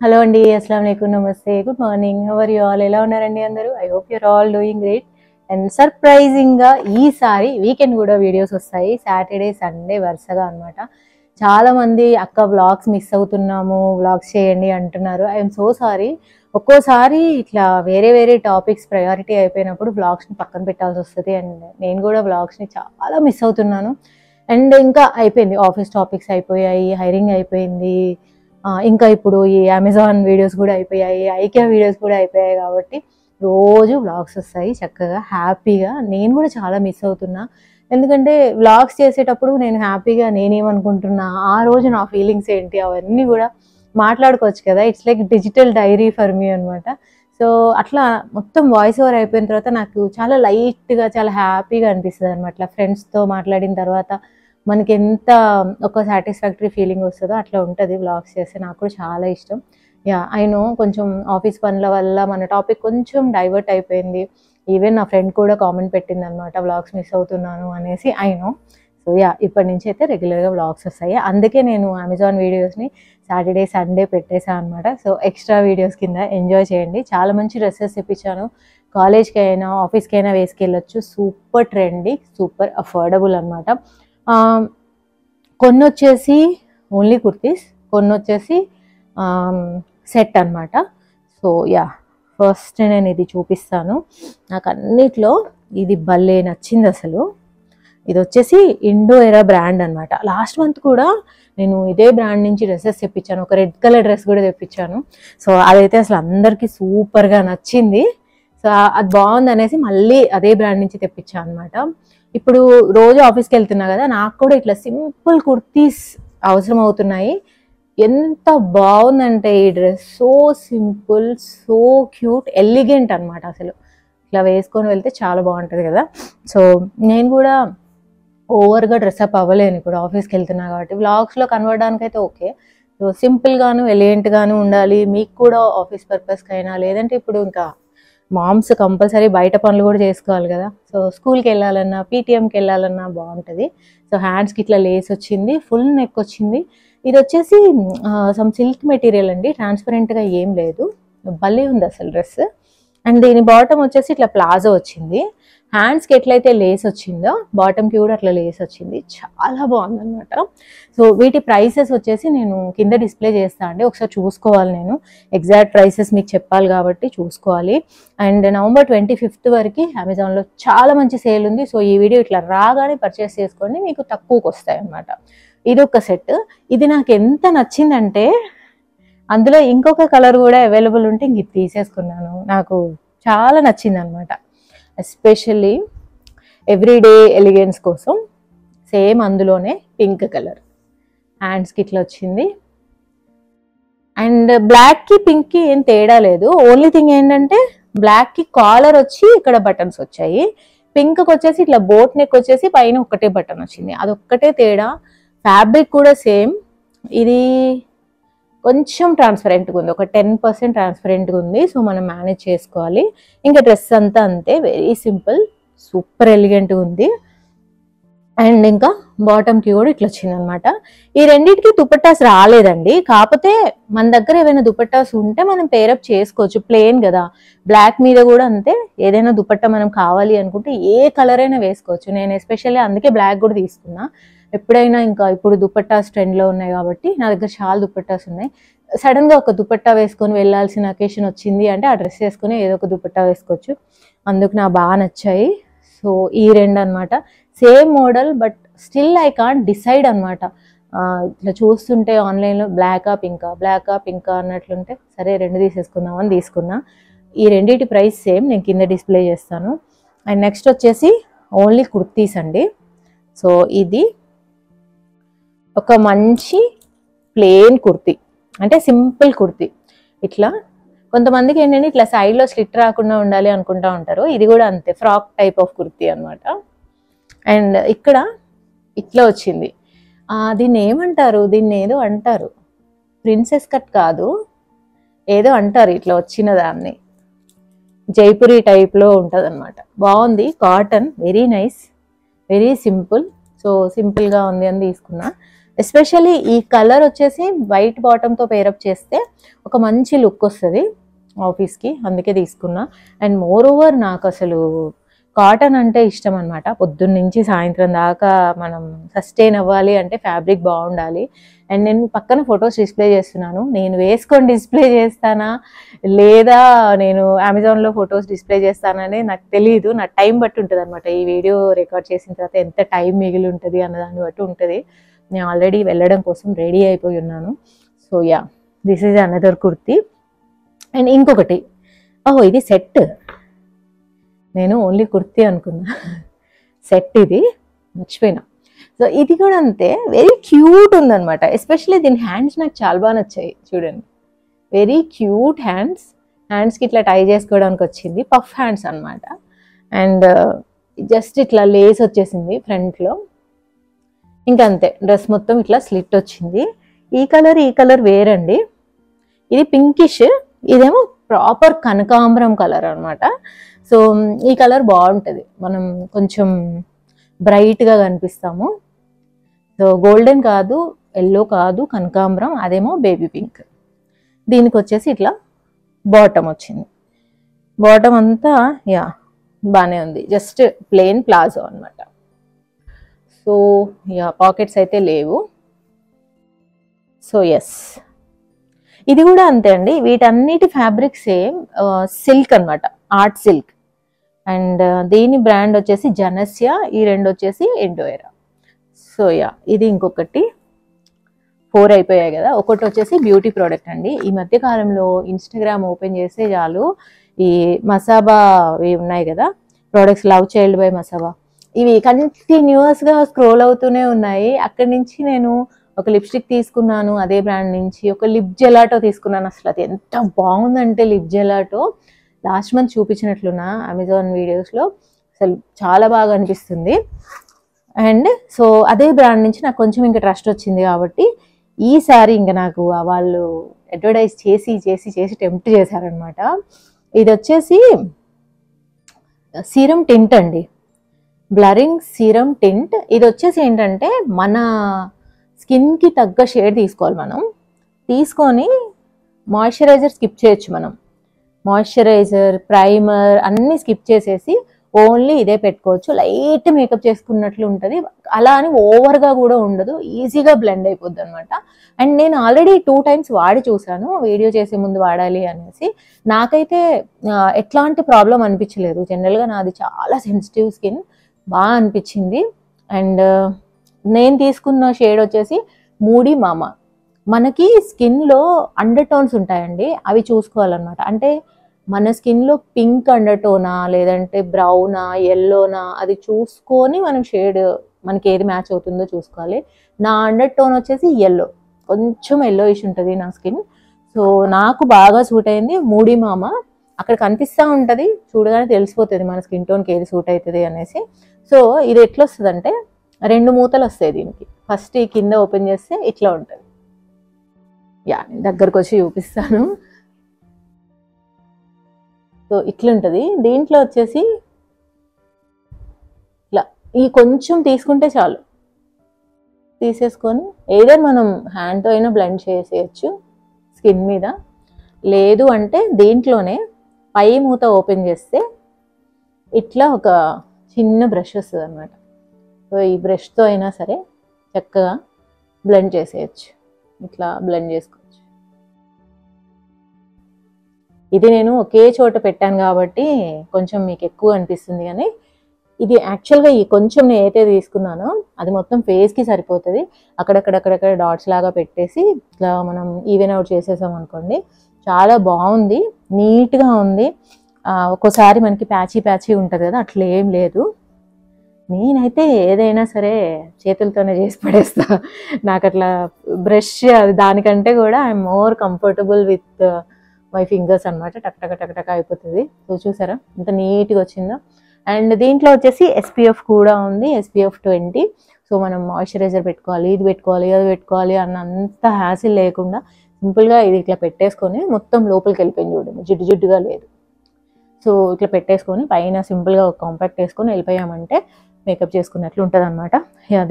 Hello అండి. అస్సలాముఅలైకుం. నమస్తే. Good morning. How are you all? ఎలా ఉన్నారండి అందరూ? I hope your all doing great. And సర్ప్రైజింగ్‌గా ఈసారి వీకెండ్ కూడా వీడియోస్ వస్తాయి. సాటర్డే, సండే వరుసగా అనమాట. చాలామంది అక్క వ్లాగ్స్ మిస్ అవుతున్నాము, వ్లాగ్స్ చేయండి అంటున్నారు. I'm so sorry. ఒక్కోసారి ఇట్లా వేరే వేరే టాపిక్స్ ప్రయారిటీ అయిపోయినప్పుడు వ్లాగ్స్ని పక్కన పెట్టాల్సి వస్తుంది. అండ్ నేను కూడా వ్లాగ్స్ని చాలా మిస్ అవుతున్నాను. అండ్ ఇంకా అయిపోయింది, ఆఫీస్ టాపిక్స్ అయిపోయాయి, హైరింగ్ అయిపోయింది, ఇంకా ఇప్పుడు ఈ అమెజాన్ వీడియోస్ కూడా అయిపోయాయి, ఐకియా వీడియోస్ కూడా అయిపోయాయి. కాబట్టి రోజు వ్లాగ్స్ వస్తాయి చక్కగా హ్యాపీగా. నేను కూడా చాలా మిస్ అవుతున్నా. ఎందుకంటే వ్లాగ్స్ చేసేటప్పుడు నేను హ్యాపీగా నేనేమనుకుంటున్నా, ఆ రోజు నా ఫీలింగ్స్ ఏంటి, అవన్నీ కూడా మాట్లాడుకోవచ్చు కదా. It's like digital diary for me అనమాట. సో అట్లా మొత్తం వాయిస్ ఓవర్ అయిపోయిన తర్వాత నాకు చాలా లైట్గా, చాలా హ్యాపీగా అనిపిస్తుంది అనమాట. అట్లా ఫ్రెండ్స్తో మాట్లాడిన తర్వాత మనకి ఎంత ఒక సాటిస్ఫాక్టరీ ఫీలింగ్ వస్తుందో అట్లా ఉంటుంది వ్లాగ్స్ చేస్తే. నాకు కూడా చాలా ఇష్టం. యా, ఐ నో కొంచెం ఆఫీస్ పనుల వల్ల మన టాపిక్ కొంచెం డైవర్ట్ అయిపోయింది. ఈవెన్ నా ఫ్రెండ్ కూడా కామెంట్ పెట్టింది అనమాట, వ్లాగ్స్ మిస్ అవుతున్నాను అనేసి. I know. సో యా, ఇప్పటి నుంచి అయితే రెగ్యులర్గా వ్లాగ్స్ వస్తాయి. అందుకే నేను అమెజాన్ వీడియోస్ని సాటర్డే, సండే పెట్టేశాను అనమాట. సో ఎక్స్ట్రా వీడియోస్ కింద ఎంజాయ్ చేయండి. చాలా మంచి డ్రెస్సెస్ తెప్పించాను. కాలేజ్కి అయినా ఆఫీస్కి అయినా వేసుకెళ్ళొచ్చు. సూపర్ ట్రెండీ, సూపర్ అఫోర్డబుల్ అనమాట. కొన్ని వచ్చేసి ఓన్లీ కుర్తీస్, కొన్ని వచ్చేసి సెట్ అనమాట. సో యా, ఫస్ట్ నేను ఇది చూపిస్తాను. నాకు అన్నిట్లో ఇది భలే నచ్చింది అసలు. ఇది వచ్చేసి ఇండో ఎరా బ్రాండ్ అనమాట. లాస్ట్ మంత్ కూడా నేను ఇదే బ్రాండ్ నుంచి డ్రెస్సెస్ తెప్పించాను. ఒక రెడ్ కలర్ డ్రెస్ కూడా తెప్పించాను. సో అదైతే అసలు అందరికీ సూపర్గా నచ్చింది. సో అది బాగుంది అనేసి మళ్ళీ అదే బ్రాండ్ నుంచి తెప్పించాను అనమాట. ఇప్పుడు రోజు ఆఫీస్కి వెళ్తున్నా కదా, నాకు కూడా ఇట్లా సింపుల్ కుర్తీస్ అవసరం అవుతున్నాయి. ఎంత బాగుందంటే ఈ dress, so simple, so cute, elegant అనమాట. అసలు ఇట్లా వేసుకొని వెళ్తే చాలా బాగుంటుంది కదా. సో నేను కూడా ఓవర్గా డ్రెస్అప్ అవ్వలేను ఇప్పుడు ఆఫీస్కి వెళ్తున్నా కాబట్టి. వ్లాగ్స్లో కనబడడానికి అయితే ఓకే. సో సింపుల్గాను ఎలిగెంట్గాను ఉండాలి. మీకు కూడా ఆఫీస్ పర్పస్కి అయినా, లేదంటే ఇప్పుడు ఇంకా మామ్స్ కంపల్సరీ బయట పనులు కూడా చేసుకోవాలి కదా. సో స్కూల్కి వెళ్ళాలన్నా, పీటీఎంకి వెళ్ళాలన్నా బాగుంటుంది. సో హ్యాండ్స్కి ఇట్లా లేస్ వచ్చింది, ఫుల్ నెక్ వచ్చింది. ఇది వచ్చేసి సమ్ సిల్క్ మెటీరియల్ అండి, ట్రాన్స్పరెంట్గా ఏం లేదు. భలే ఉంది అసలు డ్రెస్. అండ్ దీని బాటమ్ వచ్చేసి ఇట్లా ప్లాజో వచ్చింది. హ్యాండ్స్కి ఎట్లయితే లేస్ వచ్చిందో బాటమ్కి కూడా అట్లా లేస్ వచ్చింది. చాలా బాగుంది అనమాట. సో వీటి ప్రైసెస్ వచ్చేసి నేను కింద డిస్ప్లే చేస్తాను అండి, ఒకసారి చూసుకోవాలి. నేను ఎగ్జాక్ట్ ప్రైసెస్ మీకు చెప్పాలి కాబట్టి చూసుకోవాలి. అండ్ నవంబర్ 25th వరకు అమెజాన్లో చాలా మంచి సేల్ ఉంది. సో ఈ వీడియో ఇట్లా రాగానే పర్చేస్ చేసుకోండి, మీకు తక్కువకి వస్తాయి అన్నమాట. ఇది ఒక సెట్. ఇది నాకు ఎంత నచ్చిందంటే అందులో ఇంకొక కలర్ కూడా అవైలబుల్ ఉంటే ఇంక తీసేసుకున్నాను. నాకు చాలా నచ్చింది అనమాట. ఎస్పెషల్లీ ఎవ్రీడే ఎలిగెన్స్ కోసం సేమ్ అందులోనే పింక్ కలర్ హ్యాండ్స్కి ఇట్లా వచ్చింది. అండ్ బ్లాక్కి పింక్కి ఏం తేడా లేదు. ఓన్లీ థింగ్ ఏంటంటే బ్లాక్కి కాలర్ వచ్చి ఇక్కడ బటన్స్ వచ్చాయి, పింక్కి వచ్చేసి ఇట్లా బోట్ నెక్ వచ్చేసి పైన ఒక్కటే బటన్ వచ్చింది. అదొక్కటే తేడా. ఫ్యాబ్రిక్ కూడా సేమ్. ఇది కొంచెం ట్రాన్స్పరెంట్గా ఉంది, ఒక 10% ట్రాన్స్పరెంట్గా ఉంది. సో మనం మేనేజ్ చేసుకోవాలి. ఇంకా డ్రెస్ అంతా అంతే, వెరీ సింపుల్, సూపర్ ఎలిగెంట్గా ఉంది. అండ్ ఇంకా బాటమ్కి కూడా ఇట్లా వచ్చింది అనమాట. ఈ రెండింటికి దుపట్టాస్ రాలేదండి. కాకపోతే మన దగ్గర ఏమైనా దుపట్టాస్ ఉంటే మనం పేరప్ చేసుకోవచ్చు, ప్లెయిన్ కదా. బ్లాక్ మీద కూడా అంతే, ఏదైనా దుపట్టా మనం కావాలి అనుకుంటే ఏ కలర్ అయినా వేసుకోవచ్చు. నేను ఎస్పెషల్లీ అందుకే బ్లాక్ కూడా తీసుకున్నా. ఎప్పుడైనా ఇంకా ఇప్పుడు దుపట్టాస్ ట్రెండ్లో ఉన్నాయి కాబట్టి నా దగ్గర చాలా దుపట్టాస్ ఉన్నాయి. సడన్గా ఒక దుపట్టా వేసుకొని వెళ్ళాల్సిన అకేషన్ వచ్చింది అంటే ఆ డ్రెస్ వేసుకొని ఏదో ఒక దుపట్టా వేసుకోవచ్చు. అందుకు నాకు బాగా నచ్చాయి. సో ఈ రెండు అనమాట. Same model but still I can't decide అనమాట. ఇట్లా చూస్తుంటే ఆన్లైన్లో బ్లాకా పింకా అన్నట్లుంటే సరే రెండు తీసేసుకుందామని తీసుకున్నా. ఈ రెండింటి ప్రైస్ సేమ్, నేను కింద డిస్ప్లే చేస్తాను. అండ్ నెక్స్ట్ వచ్చేసి ఓన్లీ కుర్తీస్ అండి. సో ఇది ఒక మంచి ప్లెయిన్ కుర్తీ, అంటే సింపుల్ కుర్తీ. ఇట్లా కొంతమందికి ఏంటంటే ఇట్లా సైడ్లో స్లిట్ రాకుండా ఉండాలి అనుకుంటా ఉంటారు. ఇది కూడా అంతే, ఫ్రాక్ టైప్ ఆఫ్ కుర్తీ అనమాట. అండ్ ఇక్కడ ఇట్లా వచ్చింది. దీన్ని ఏమంటారు, దీన్ని ఏదో అంటారు, ప్రిన్సెస్ కట్ కాదు, ఏదో అంటారు ఇట్లా వచ్చిన దాన్ని. జైపురి టైప్లో ఉంటుంది అనమాట. బాగుంది, cotton, very nice, very simple. So సింపుల్గా ఉంది అని తీసుకున్నా. ఎస్పెషల్లీ ఈ కలర్ వచ్చేసి వైట్ బాటమ్తో పేరప్ చేస్తే ఒక మంచి లుక్ వస్తుంది ఆఫీస్కి, అందుకే తీసుకున్నా. అండ్ మోర్ ఓవర్ నాకు అసలు కాటన్ అంటే ఇష్టం అనమాట. పొద్దున్న నుంచి సాయంత్రం దాకా మనం సస్టైన్ అవ్వాలి అంటే ఫ్యాబ్రిక్ బాగుండాలి. అండ్ నేను పక్కన ఫొటోస్ డిస్ప్లే చేస్తున్నాను, నేను వేసుకొని డిస్ప్లే చేస్తానా లేదా నేను అమెజాన్లో ఫొటోస్ డిస్ప్లే చేస్తానని నాకు తెలియదు. నా టైం బట్టి ఉంటుంది అనమాట. ఈ వీడియో రికార్డ్ చేసిన తర్వాత ఎంత టైం మిగిలి ఉంటుంది అన్న దాన్ని బట్టి ఉంటుంది. నేను ఆల్రెడీ వెళ్ళడం కోసం రెడీ అయిపోయి ఉన్నాను. So yeah, this is another kurti. And ఇంకొకటి, ఇది సెట్, నేను ఓన్లీ కుర్తీ అనుకున్నా, సెట్ ఇది మర్చిపోయినా. సో ఇది కూడా అంతే, వెరీ క్యూట్ ఉందన్నమాట. ఎస్పెషల్లీ దీని హ్యాండ్స్ నాకు చాలా బాగా నచ్చాయి. చూడండి, వెరీ క్యూట్ హ్యాండ్స్. హ్యాండ్స్కి ఇట్లా టై చేసుకోవడానికి వచ్చింది, పఫ్ హ్యాండ్స్ అనమాట. అండ్ జస్ట్ ఇట్లా లేస్ వచ్చేసింది ఫ్రంట్లో, ఇంకంతే. డ్రెస్ మొత్తం ఇట్లా స్లిట్ వచ్చింది. ఈ కలర్ వేరండి, ఇది పింకిష్, ఇదేమో ప్రాపర్ కనకాంబరం కలర్ అనమాట. సో ఈ కలర్ బాగుంటుంది, మనం కొంచెం బ్రైట్గా కనిపిస్తాము. సో గోల్డెన్ కాదు, ఎల్లో కాదు, కనకాంబరం, అదేమో బేబీ పింక్. దీనికి వచ్చేసి ఇట్లా బాటమ్ వచ్చింది. బాటమ్ అంతా యా బాగానే ఉంది, జస్ట్ ప్లెయిన్ ప్లాజో అనమాట. సో యా, పాకెట్స్ అయితే లేవు. సో ఎస్, ఇది కూడా అంతే అండి. వీటన్నిటి ఫ్యాబ్రిక్ సేమ్ సిల్క్ అనమాట, ఆర్ట్ సిల్క్. అండ్ దీని బ్రాండ్ వచ్చేసి జనస్య, ఈ రెండు వచ్చేసి ఎండోయరా. సో యా, ఇది ఇంకొకటి. 4 అయిపోయాయి కదా. ఒకటి వచ్చేసి బ్యూటీ ప్రోడక్ట్ అండి. ఈ మధ్య కాలంలో ఇన్స్టాగ్రామ్ ఓపెన్ చేస్తే చాలు ఈ మసాబా ఇవి ఉన్నాయి కదా products, love child by Masaba, ఇవి కంటిన్యూస్గా స్క్రోల్ అవుతూనే ఉన్నాయి. అక్కడి నుంచి నేను ఒక లిప్స్టిక్ తీసుకున్నాను అదే బ్రాండ్ నుంచి, ఒక లిప్ జెలాటో తీసుకున్నాను. అసలు అది ఎంత బాగుందంటే లిప్ జెలాటో, లాస్ట్ మంత్ చూపించినట్లున్నా అమెజాన్ వీడియోస్లో, అసలు చాలా బాగా అనిపిస్తుంది. అండ్ సో అదే బ్రాండ్ నుంచి నాకు కొంచెం ఇంకా ట్రస్ట్ వచ్చింది కాబట్టి ఈసారి ఇంకా నాకు వాళ్ళు అడ్వర్టైజ్ చేసి చేసి చేసి టెంప్ట్ చేశారనమాట. ఇది వచ్చేసి సీరం టింట్ అండి, బ్లరింగ్ సీరం టింట్. ఇది వచ్చేసి ఏంటంటే మన స్కిన్కి తగ్గ షేడ్ తీసుకోవాలి. మనం తీసుకొని మాయిశ్చరైజర్ స్కిప్ చేయొచ్చు. మనం మాయిశ్చరైజర్, ప్రైమర్ అన్నీ స్కిప్ చేసేసి ఓన్లీ ఇదే పెట్టుకోవచ్చు. లైట్ మేకప్ చేసుకున్నట్లు ఉంటుంది, అలా అని ఓవర్గా కూడా ఉండదు, ఈజీగా బ్లెండ్ అయిపోద్ది అనమాట. అండ్ నేను ఆల్రెడీ 2 times వాడి చూసాను, వీడియో చేసే ముందు వాడాలి అనేసి. నాకైతే ఎట్లాంటి ప్రాబ్లం అనిపించలేదు. జనరల్గా నాది చాలా సెన్సిటివ్ స్కిన్, బాగా అనిపించింది. అండ్ నేను తీసుకున్న షేడ్ వచ్చేసి మూడీ మామా. మనకి స్కిన్లో అండర్ టోన్స్ ఉంటాయండి, అవి చూసుకోవాలన్నమాట. అంటే మన స్కిన్లో పింక్ అండర్ టోనా లేదంటే బ్రౌనా ఎల్లోనా అది చూసుకొని మనం షేడ్ మనకి ఏది మ్యాచ్ అవుతుందో చూసుకోవాలి. నా అండర్ టోన్ వచ్చేసి ఎల్లో, కొంచెం ఎల్లోయిష్ ఉంటుంది నా స్కిన్. సో నాకు బాగా సూట్ అయింది మూడీ మామా. అక్కడ కనిపిస్తూ ఉంటుంది, చూడగానే తెలిసిపోతుంది మన స్కిన్ టోన్కి ఏది సూట్ అవుతుంది అనేసి. సో ఇది ఎట్లా వస్తుంది అంటే 2 మూతలు వస్తాయి దీనికి. ఫస్ట్ ఈ కింద ఓపెన్ చేస్తే ఇట్లా ఉంటుంది. యా, నేను దగ్గరకు వచ్చి చూపిస్తాను. సో ఇట్లుంటుంది. దీంట్లో వచ్చేసి ఇట్లా ఈ కొంచెం తీసుకుంటే చాలు, తీసేసుకొని ఏదో మనం హ్యాండ్తో అయినా బ్లెండ్ చేసేయచ్చు స్కిన్ మీద. లేదు అంటే దీంట్లోనే పై మూత ఓపెన్ చేస్తే ఇట్లా ఒక చిన్న బ్రష్ వస్తుంది అనమాట. సో ఈ బ్రష్తో అయినా సరే చక్కగా బ్లెండ్ చేసేయచ్చు, ఇట్లా బ్లెండ్ చేసుకోవచ్చు. ఇది నేను ఒకే చోట పెట్టాను కాబట్టి కొంచెం మీకు ఎక్కువ అనిపిస్తుంది, కానీ ఇది యాక్చువల్గా ఈ కొంచెం నేను ఏదైతే తీసుకున్నానో అది మొత్తం ఫేస్కి సరిపోతుంది. అక్కడక్కడక్కడక్కడ డాట్స్ లాగా పెట్టేసి ఇట్లా మనం ఈవెన్ అవుట్ చేసేసాం అనుకోండి, చాలా బాగుంది, నీట్గా ఉంది. ఒక్కోసారి మనకి ప్యాచీ ఉంటుంది కదా, అట్లా ఏం లేదు. నేనైతే ఏదైనా సరే చేతులతోనే చేసి పడేస్తా. నాకు అట్లా బ్రష్ అది దానికంటే కూడా I'm more comfortable with my fingers అనమాట. టక్ అయిపోతుంది. సో చూసారా ఎంత నీట్గా వచ్చిందో. అండ్ దీంట్లో వచ్చేసి SPF కూడా ఉంది, SPF 20. సో మనం మాయిశ్చరైజర్ పెట్టుకోవాలి, ఇది పెట్టుకోవాలి, అది పెట్టుకోవాలి అన్నంత హ్యాసిల్ లేకుండా సింపుల్గా ఇది ఇట్లా పెట్టేసుకొని మొత్తం లోపలికి వెళ్ళిపోయింది. చూడండి, జిడ్డుగా లేదు. సో ఇట్లా పెట్టేసుకొని పైన సింపుల్గా ఒక కాంపాక్ట్ వేసుకొని వెళ్ళిపోయామంటే మేకప్ చేసుకున్నట్లు ఉంటుంది అనమాట.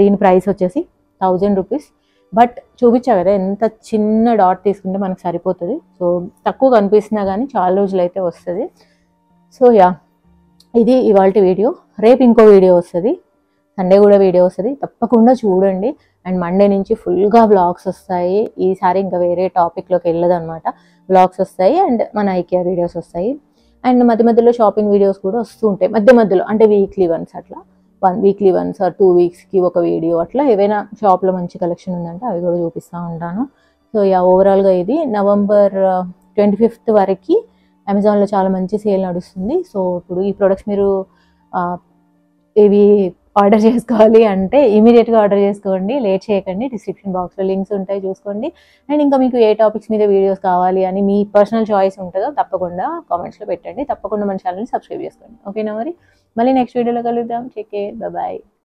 దీని ప్రైస్ వచ్చేసి 1000 రూపీస్. బట్ చూపించా కదా ఎంత చిన్న డాట్ తీసుకుంటే మనకు సరిపోతుంది. సో తక్కువ కనిపిస్తున్నా కానీ చాలా రోజులు అయితే వస్తుంది. సో యా, ఇది ఇవాళ వీడియో. రేపు ఇంకో వీడియో వస్తుంది, సండే కూడా వీడియో వస్తుంది, తప్పకుండా చూడండి. అండ్ మండే నుంచి ఫుల్గా వ్లాగ్స్ వస్తాయి. ఈసారి ఇంకా వేరే టాపిక్లోకి వెళ్ళదన్నమాట. వ్లాగ్స్ వస్తాయి అండ్ మన ఐకియా వీడియోస్ వస్తాయి. అండ్ మధ్య మధ్యలో షాపింగ్ వీడియోస్ కూడా వస్తూ ఉంటాయి మధ్య మధ్యలో, అంటే వీక్లీ వన్స్ అట్లా, వీక్లీ వన్స్ ఆర్ 2 వీక్స్కి ఒక వీడియో అట్లా. ఏవైనా షాప్లో మంచి కలెక్షన్ ఉందంటే అవి కూడా చూపిస్తూ ఉంటాను. సో యా, ఓవరాల్గా ఇది నవంబర్ 25th వరకు అమెజాన్లో చాలా మంచి సేల్ నడుస్తుంది. సో ఇప్పుడు ఈ ప్రొడక్ట్స్ మీరు ఇవి ఆర్డర్ చేసుకోవాలి అంటే ఇమీడియట్గా ఆర్డర్ చేసుకోండి, లేట్ చేయకండి. డిస్క్రిప్షన్ బాక్స్లో లింక్స్ ఉంటాయి, చూసుకోండి. అండ్ ఇంకా మీకు ఏ టాపిక్స్ మీద వీడియోస్ కావాలి అని మీ పర్సనల్ చాయిస్ ఉంటుందో తప్పకుండా కామెంట్స్లో పెట్టండి. తప్పకుండా మన ఛానల్ని సబ్స్క్రైబ్ చేసుకోండి. ఓకేనా? మరి మళ్ళీ నెక్స్ట్ వీడియోలో కలుద్దాం. Take care, bye.